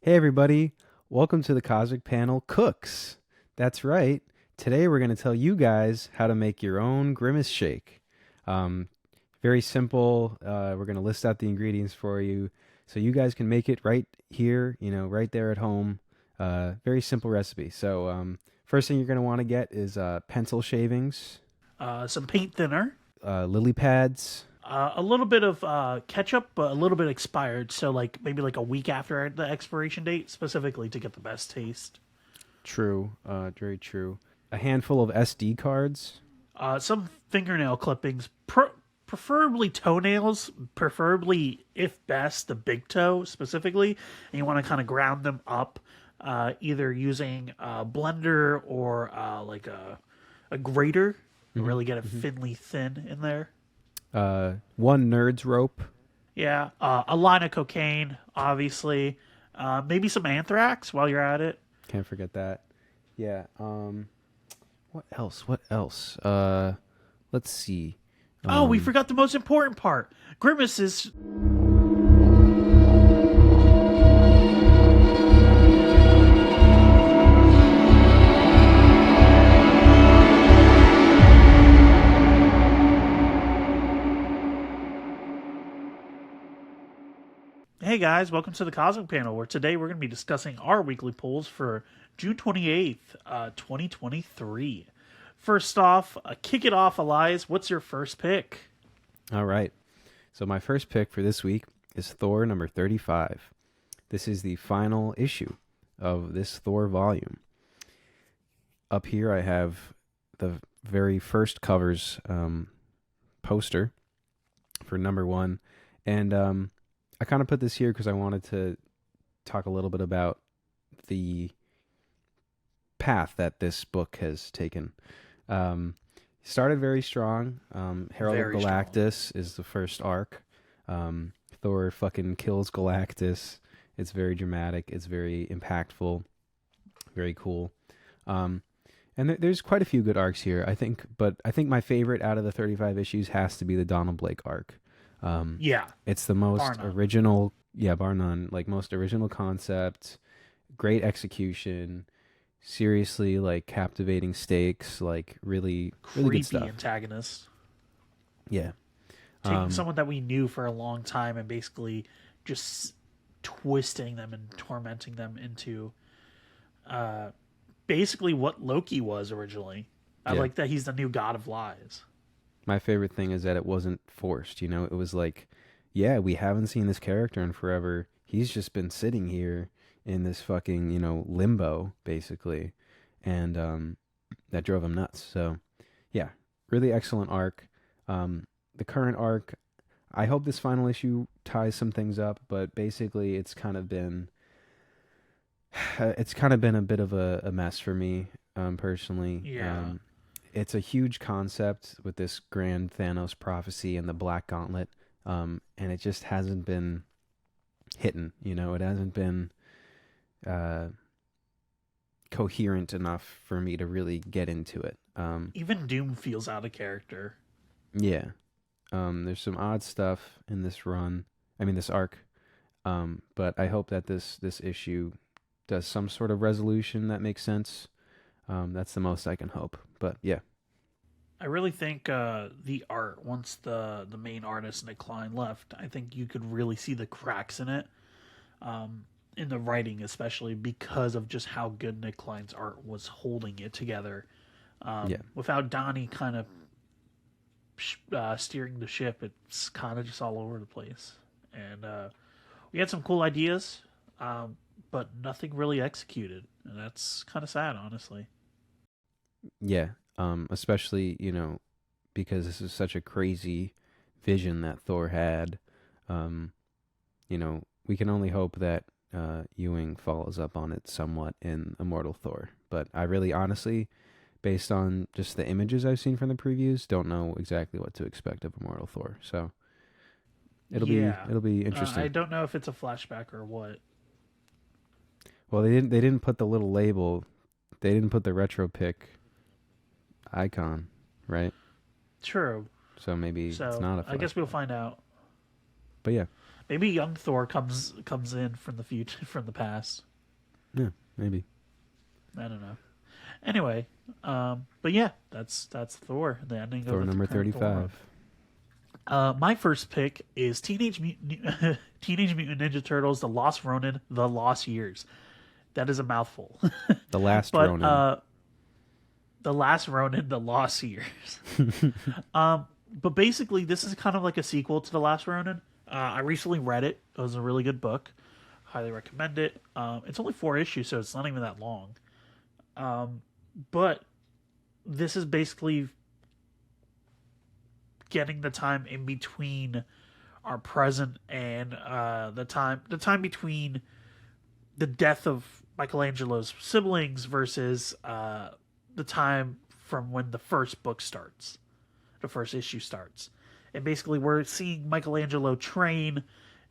Hey everybody, welcome to the Cosmic Panel Cooks. That's right. Today we're going to tell you guys how to make your own Grimace shake. Um, Very simple. We're going to list out the ingredients for you so you guys can make it right here, right there at home. Very simple recipe. So first thing you're going to want to get is pencil shavings, Some paint thinner, lily pads. a little bit of ketchup, but a little bit expired. So like maybe like a week after the expiration date, specifically to get the best taste. True, very true. A handful of SD cards. Some fingernail clippings, preferably toenails, preferably if best the big toe specifically, and you want to kind of ground them up, either using a blender or like a grater. Hmm Really get it hmm thinly thin in there. One nerd's rope. Yeah, a line of cocaine, obviously. Maybe some anthrax while you're at it. Can't forget that. Yeah. What else? What else? Let's see. Oh, we Um, forgot the most important part. Grimaces. Hey guys, welcome to the Cosmic Panel, where today we're going to be discussing our weekly polls for June 28th, 2023. First off, kick it off, Elias. What's your first pick? all right. So my first pick for this week is Thor number 35. This is the final issue of this Thor volume. Up here I have the very first covers poster for number 1, and I kind of put this here because I wanted to talk a little bit about the path that this book has taken. Started very strong. Herald of Very strong. Galactus is the first arc. Thor fucking kills Galactus. It's very dramatic. It's very impactful. Very cool. Um, and there's quite a few good arcs here, I think. But I think my favorite out of the 35 issues has to be the Donald Blake arc. Um, Yeah, it's the bar most none. original, yeah, bar none, like most original concept, great execution, seriously like captivating stakes, like really, really good Creepy stuff. antagonist. Yeah. Taking Um, someone that we knew for a long time and basically just twisting them and tormenting them into uh, basically what Loki was originally. I yeah. like that he's the new god of lies. My favorite thing is that it wasn't forced, It was like, yeah, we haven't seen this character in forever. He's just been sitting here in this fucking, limbo, basically. And that drove him nuts. So, yeah, really excellent arc. The current arc, I hope this final issue ties some things up, but basically it's kind of been a bit of a mess for me, personally. Yeah. It's a huge concept with this grand Thanos prophecy and the Black Gauntlet, and it just hasn't been hitting. It hasn't been uh, coherent enough for me to really get into it. Even Doom feels out of character. Yeah, there's some odd stuff in this run. I mean, this arc. But I hope that this issue does some sort of resolution that makes sense. That's the most I can hope. But yeah, I really think the art, once the main artist Nick Klein left, I think you could really see the cracks in it, in the writing especially because of just how good Nick Klein's art was holding it together. yeah, Without Donnie kind of steering the ship, it's kind of just all over the place. And we had some cool ideas, but nothing really executed, and that's kind of sad, honestly. yeah. Especially because this is such a crazy vision that Thor had. Um, we can only hope that Ewing follows up on it somewhat in Immortal Thor. But I really, honestly, based on just the images I've seen from the previews, don't know exactly what to expect of Immortal Thor. So it'll be Yeah, it'll be I interesting. don't know if it's a flashback or what. Well, they didn't put the little label. They didn't put the retro pick icon, right? True. So maybe it's So not a I guess we'll flashback. find out. But yeah, Maybe young Thor comes in from the future, from the past. Yeah, maybe. I don't know. Anyway, but yeah, that's Thor, the ending of Thor the number current Thor run. 35. My first pick is Teenage Mutant Ninja Turtles: The Lost Ronin, The Lost Years. That is a mouthful, The Last but Ronin. The Last Ronin, The Lost Years. But basically, this is kind of like a sequel to The Last Ronin. I recently read it. It was a really good book. Highly recommend it. It's only 4 issues, so it's not even that long. But this is basically getting the time in between our present and the time between the death of Michelangelo's siblings versus the time from when the first book starts, the first issue starts. And basically, we're seeing Michelangelo train,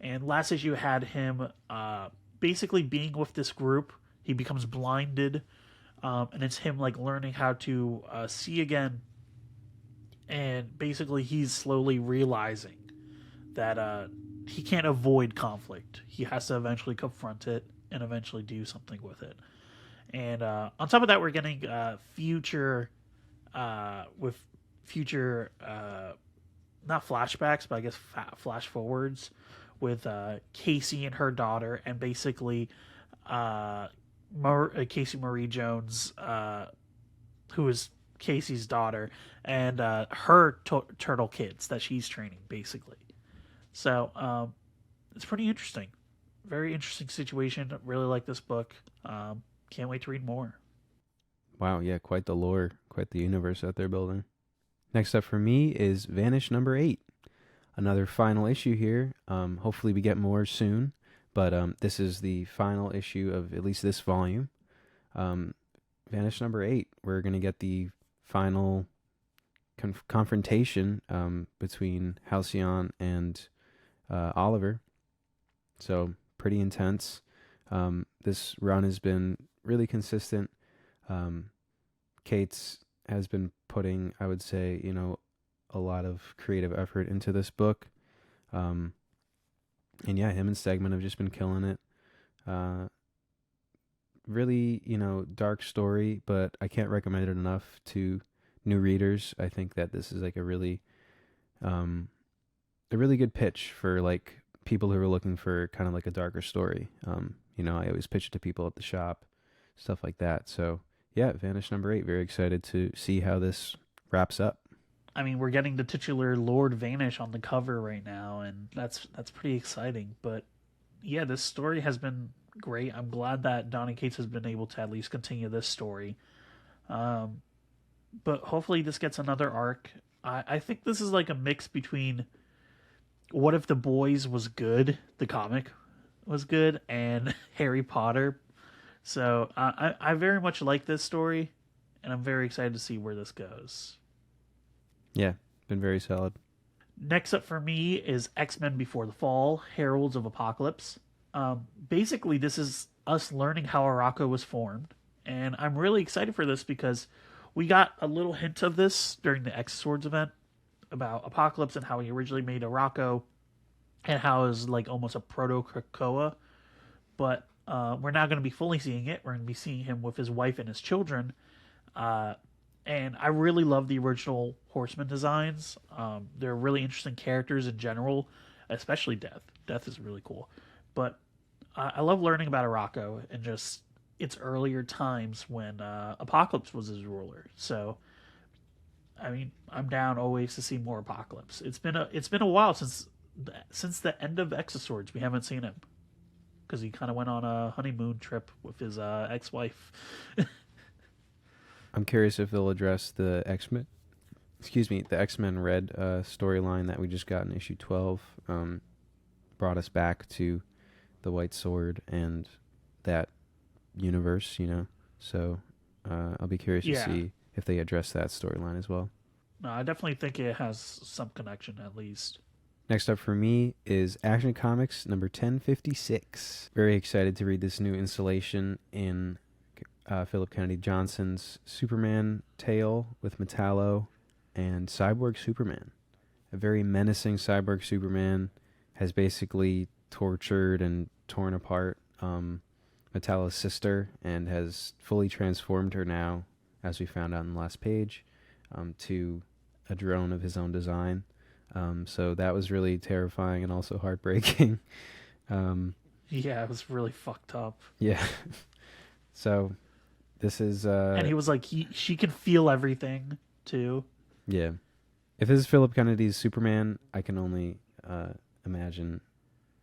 and last issue had him basically being with this group. He becomes blinded, and it's him like learning how to see again. And basically, he's slowly realizing that he can't avoid conflict. He has to eventually confront it and eventually do something with it. And on top of that, we're getting future with future not flashbacks, but I guess flash forwards with Casey and her daughter, and basically Casey Marie Jones, who is Casey's daughter, and her turtle kids that she's training, basically. So it's pretty interesting. Very interesting situation. Really like this book. Can't wait to read more. Wow, yeah, quite the lore, quite the universe that they're building. Next up for me is Vanish number 8. Another final issue here. Hopefully we get more soon, but this is the final issue of at least this volume. Vanish number 8. We're going to get the final confrontation between Halcyon and Oliver. So pretty intense. This run has been really consistent. Cates has been putting, I would say, a lot of creative effort into this book. And yeah, him and Stegman have just been killing it. Really, dark story, but I can't recommend it enough to new readers. I think that this is like a really good pitch for like people who are looking for kind of like a darker story. I always pitch it to people at the shop, stuff like that. So yeah, Vanish number 8. Very excited to see how this wraps up. I mean, we're getting the titular Lord Vanish on the cover right now, and that's pretty exciting. But yeah, this story has been great. I'm glad that Donny Cates has been able to at least continue this story. But hopefully this gets another arc. I think this is like a mix between What If the Boys was good, the comic was good, and Harry Potter. So I very much like this story, and I'm very excited to see where this goes. Yeah, been very solid. Next up for me is X-Men Before the Fall, Heralds of Apocalypse. Basically, this is us learning how Arakko was formed, and I'm really excited for this because we got a little hint of this during the X Swords event about Apocalypse and how he originally made Arakko, and how it was like almost a proto-Krakoa. But we're not going to be fully seeing it. We're going to be seeing him with his wife and his children. And I really love the original Horseman designs. They're really interesting characters in general, especially Death. Death is really cool. But I love learning about Arakko and just its earlier times when Apocalypse was his ruler. So, I mean, I'm down always to see more Apocalypse. It's been a while since the end of Exoswords. We haven't seen him because he kind of went on a honeymoon trip with his ex-wife. I'm curious if they'll address the X-Men Red storyline that we just got in issue 12. Brought us back to the White Sword and that universe, So I'll be curious to see if they address that storyline as well. No, I definitely think it has some connection at least. Next up for me is Action Comics number 1056. Very excited to read this new installation in Philip Kennedy Johnson's Superman tale with Metallo and Cyborg Superman. A very menacing Cyborg Superman has basically tortured and torn apart Metallo's sister and has fully transformed her now, as we found out in the last page, to a drone of his own design. So that was really terrifying and also heartbreaking. Yeah, it was really fucked up. Yeah. So this is And he was like, she can feel everything too. yeah. If this is Philip Kennedy's Superman, I can only imagine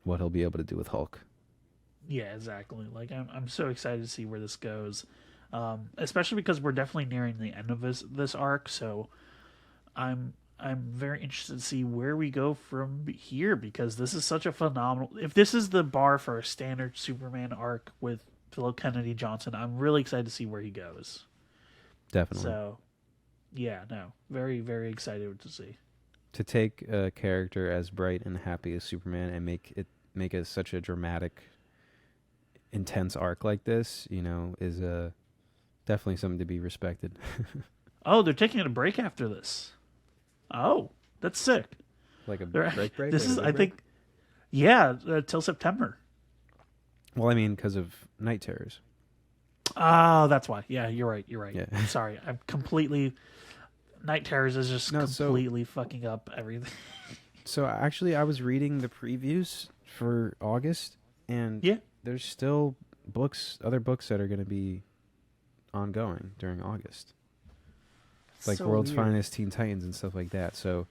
what he'll be able to do with Hulk. Yeah, exactly. Like I'm so excited to see where this goes, especially because we're definitely nearing the end of this arc. So I'm very interested to see where we go from here, because this is such a phenomenal. If this is the bar for a standard Superman arc with Philip Kennedy Johnson, I'm really excited to see where he goes. Definitely. So yeah, no, very very excited to see. To take a character as bright and happy as Superman and make it such a dramatic, intense arc like this, is definitely something to be respected. Oh, they're taking a break after this. Oh, that's sick. Like a They're- break. This Like a is, big I break? think, yeah, till September. Well, I mean, because of night terrors. Oh, that's why. Yeah, you're right. You're right. Yeah. I'm sorry. I'm completely. Night Terrors is just No, so- completely fucking up everything. So actually, I was reading the previews for August, and Yeah. there's still other books that are going to be ongoing during August, like So World's weird. Finest, Teen Titans, and stuff like that. So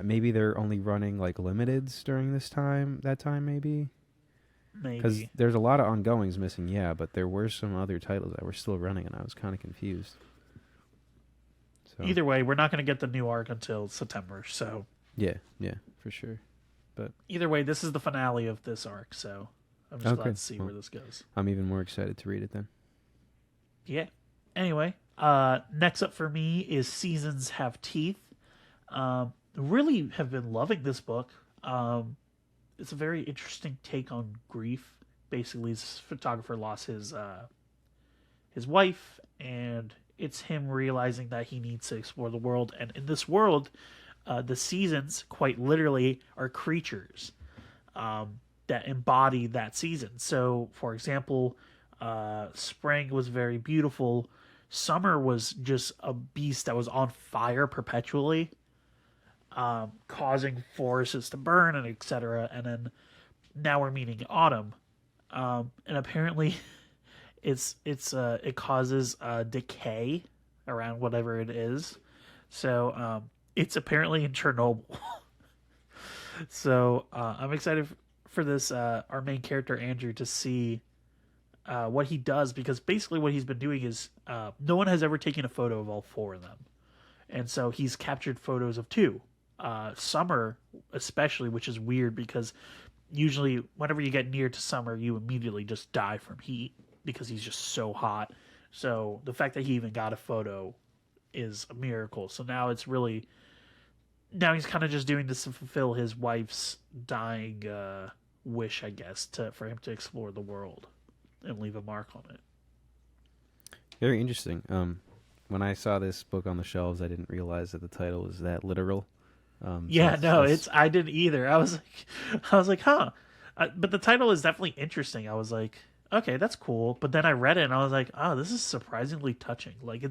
maybe they're only running like limiteds during that time maybe, because Maybe. there's a lot of ongoings missing. Yeah, but there were some other titles that were still running, and I was kind of confused. So Either way, we're not going to get the new arc until September. So yeah, for sure. either way, this is the finale of this arc. So I'm just Okay. glad to see Well- where this goes. I'm even more excited to read it then. Yeah. Anyway, next up for me is Seasons Have Teeth. Really have been loving this book. It's a very interesting take on grief. Basically, this photographer lost his wife, and it's him realizing that he needs to explore the world. And in this world, the seasons, quite literally, are creatures that embody that season. So, for example, spring was very beautiful. Summer was just a beast that was on fire perpetually, causing forests to burn and etc. And then now we're meeting autumn, and apparently it causes decay around whatever it is. So it's apparently in Chernobyl. So I'm excited for this our main character Andrew to see what he does, because basically what he's been doing is no one has ever taken a photo of all four of them, and so he's captured photos of two. Summer especially, which is weird because usually whenever you get near to summer you immediately just die from heat because he's just so hot. So the fact that he even got a photo is a miracle. So now he's kind of just doing this to fulfill his wife's dying wish, I guess, for him to explore the world and leave a mark on it. Very interesting. When I saw this book on the shelves, I didn't realize that the title was that literal. Yeah, so no, that's- I didn't either. I was like, huh. But the title is definitely interesting. I was like, okay, that's cool. But then I read it and I was like, oh, this is surprisingly touching. Like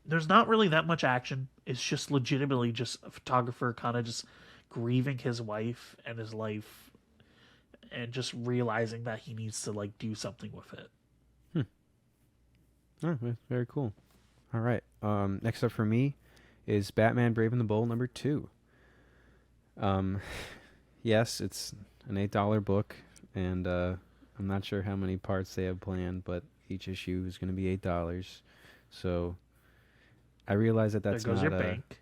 there's not really that much action. It's just legitimately just a photographer kind of just grieving his wife and his life, and just realizing that he needs to like do something with it. Oh, that's very cool. All right. Next up for me is Batman Brave and the Bold #2. Yes, it's an $8 book, and I'm not sure how many parts they have planned, but each issue is going to be $8. So I realize that that's there goes not your bank.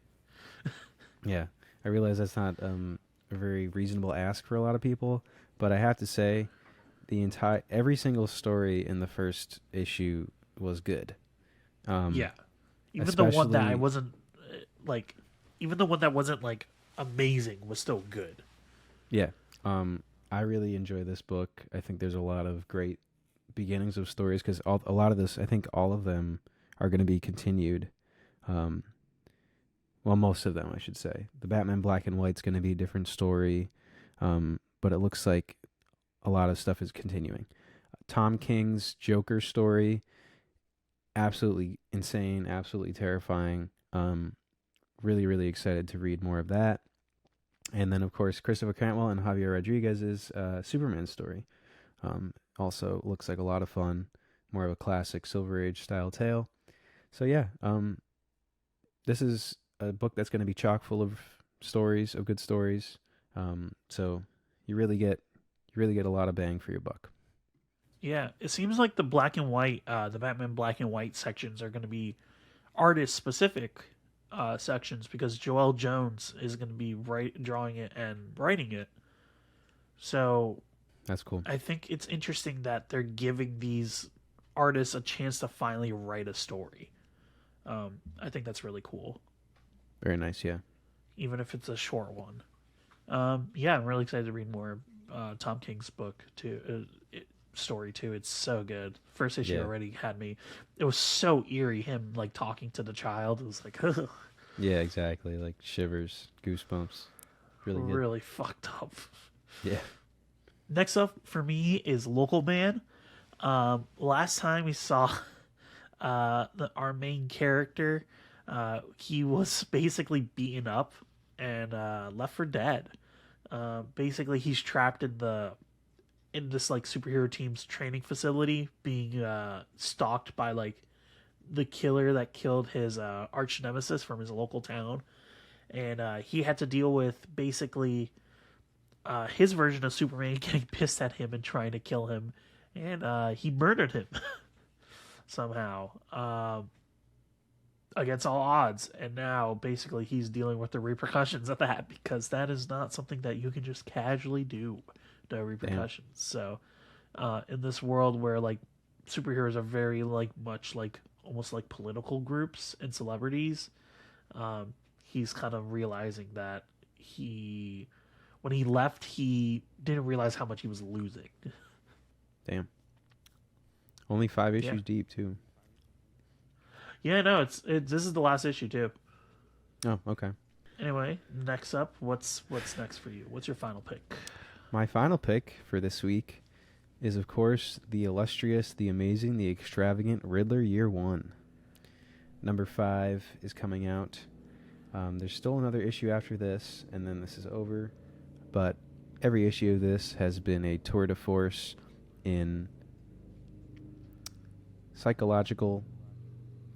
Yeah, I realize that's not a very reasonable ask for a lot of people, but I have to say, every single story in the first issue was good. Yeah, even the one that I especially- wasn't like, even the one that wasn't like amazing was still good. Yeah. I really enjoy this book. I think there's a lot of great beginnings of stories because a lot of this, I think all of them are going to be continued. Well, most of them, I should say. The Batman Black and White's going to be a different story. But it looks like a lot of stuff is continuing. Tom King's Joker story, absolutely insane, absolutely terrifying. Really, really excited to read more of that. And then, of course, Christopher Cantwell and Javier Rodriguez's Superman story. Also looks like a lot of fun, more of a classic Silver Age style tale. So yeah, this is a book that's going to be chock full of stories, of good stories. So you really get a lot of bang for your buck. Yeah, it seems like the black and white, the Batman black and white sections are going to be artist specific sections because Joel Jones is going to be drawing it and writing it. So That's cool. I think it's interesting that they're giving these artists a chance to finally write a story. I think that's really cool, Very nice. Yeah. even if it's a short one. Yeah, I'm really excited to read more of Tom King's book too. Story too. It's so good. First issue Yeah. already had me. It was so eerie. Him like talking to the child. It was like Yeah. Exactly. Like shivers, goosebumps. Really good. really fucked up. Yeah. Next up for me is Local Man. Last time we saw our main character, he was basically beaten up and left for dead. Basically, he's trapped in this like superhero team's training facility, being stalked by like the killer that killed his arch nemesis from his local town, and he had to deal with basically his version of Superman getting pissed at him and trying to kill him, and he murdered him somehow against all odds. And now basically he's dealing with the repercussions of that because that is not something that you can just casually do. The repercussions. So, in this world where like superheroes are very like much like almost like political groups and celebrities, he's kind of realizing that when he left, he didn't realize how much he was losing. Damn. Only 5 Yeah. issues deep too. Yeah, no, this is the last issue too. Oh, okay. Anyway, next up, what's next for you? What's your final pick? My final pick for this week is, of course, the illustrious, the amazing, the extravagant Riddler Year 1. Number 5 is coming out. There's still another issue after this, and then this is over. But every issue of this has been a tour de force in psychological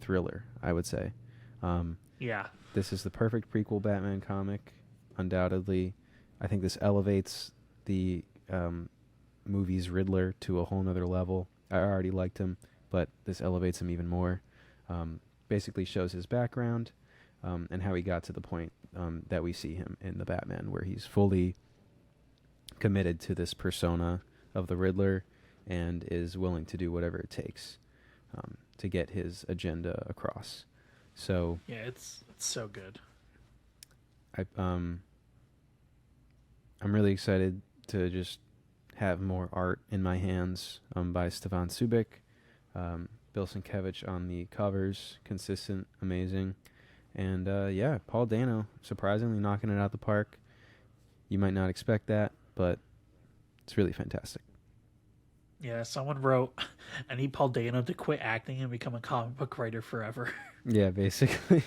thriller, I would say. Yeah, This is the perfect prequel Batman comic, undoubtedly. I think this elevates the movie's Riddler to a whole nother level. I already liked him, but this elevates him even more. Basically shows his background and how he got to the point that we see him in the Batman, where he's fully committed to this persona of the Riddler and is willing to do whatever it takes to get his agenda across. So yeah, it's so good. I'm really excited to just have more art in my hands by Stefan Subic. Bill Sienkiewicz on the covers, consistent, amazing. And yeah, Paul Dano, surprisingly knocking it out the park. You might not expect that, but it's really fantastic. Yeah, someone wrote, "I need Paul Dano to quit acting and become a comic book writer forever." Yeah, basically.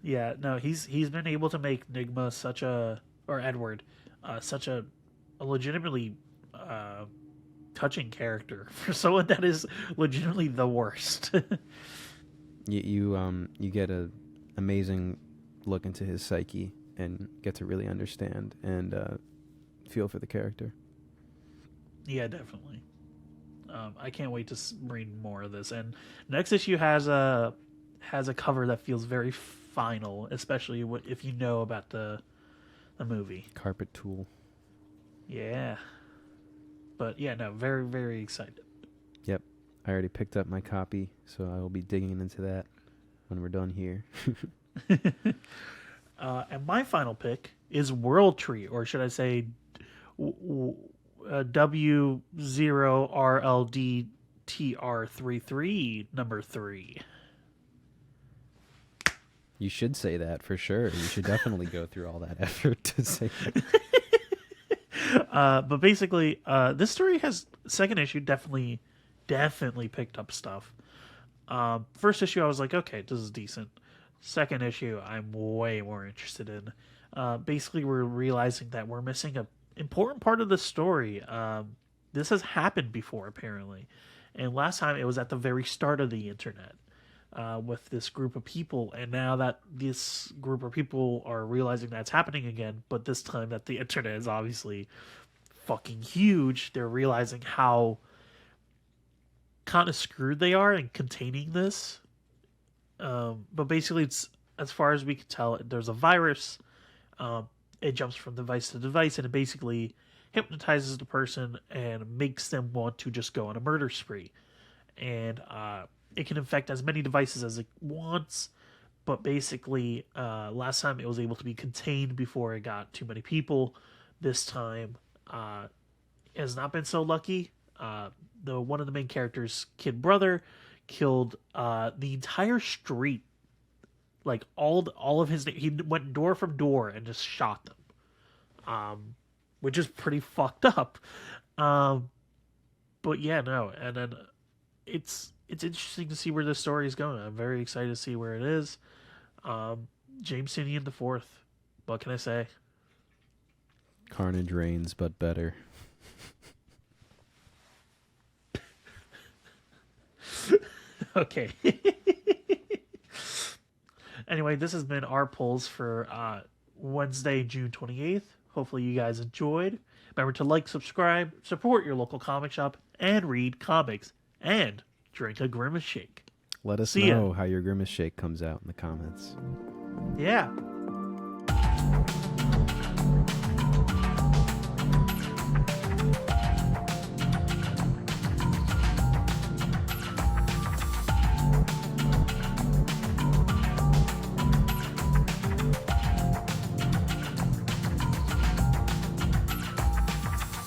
Yeah, no, he's been able to make Nigma or Edward, such a legitimately touching character for someone that is legitimately the worst. you get a amazing look into his psyche and get to really understand and feel for the character. Yeah, definitely. I can't wait to read more of this. And next issue has a cover that feels very final, especially if you know about the movie. Carpet tool. Yeah, but yeah, no, very very excited. Yep. I already picked up my copy, so I will be digging into that when we're done here. And my final pick is World Tree, or should I say W0RLDTR33 number 3. You should say that for sure. You should definitely go through all that effort to say that. But basically, this story has second issue definitely picked up stuff. First issue, I was like, okay, this is decent. Second issue, I'm way more interested in. Basically, we're realizing that we're missing a important part of the story. This has happened before, apparently, and last time it was at the very start of the internet. With this group of people, and now that this group of people are realizing that's happening again, but this time that the internet is obviously fucking huge, they're realizing how kind of screwed they are in containing this. But basically, it's as far as we can tell, there's a virus. It jumps from device to device, and it basically hypnotizes the person and makes them want to just go on a murder spree. And it can infect as many devices as it wants, but basically, last time it was able to be contained before it got too many people. This time, has not been so lucky. The one of the main characters' kid brother killed the entire street, like all of his. He went door from door and just shot them, which is pretty fucked up. But yeah, no, and then it's interesting to see where this story is going. I'm very excited to see where it is. James Tynion the fourth. What can I say? Carnage reigns, but better. Okay. Anyway, this has been our polls for Wednesday, June 28th. Hopefully you guys enjoyed. Remember to like, subscribe, support your local comic shop, and read comics. And drink a Grimace shake. Let us See ya. know how your Grimace shake comes out in the comments. Yeah.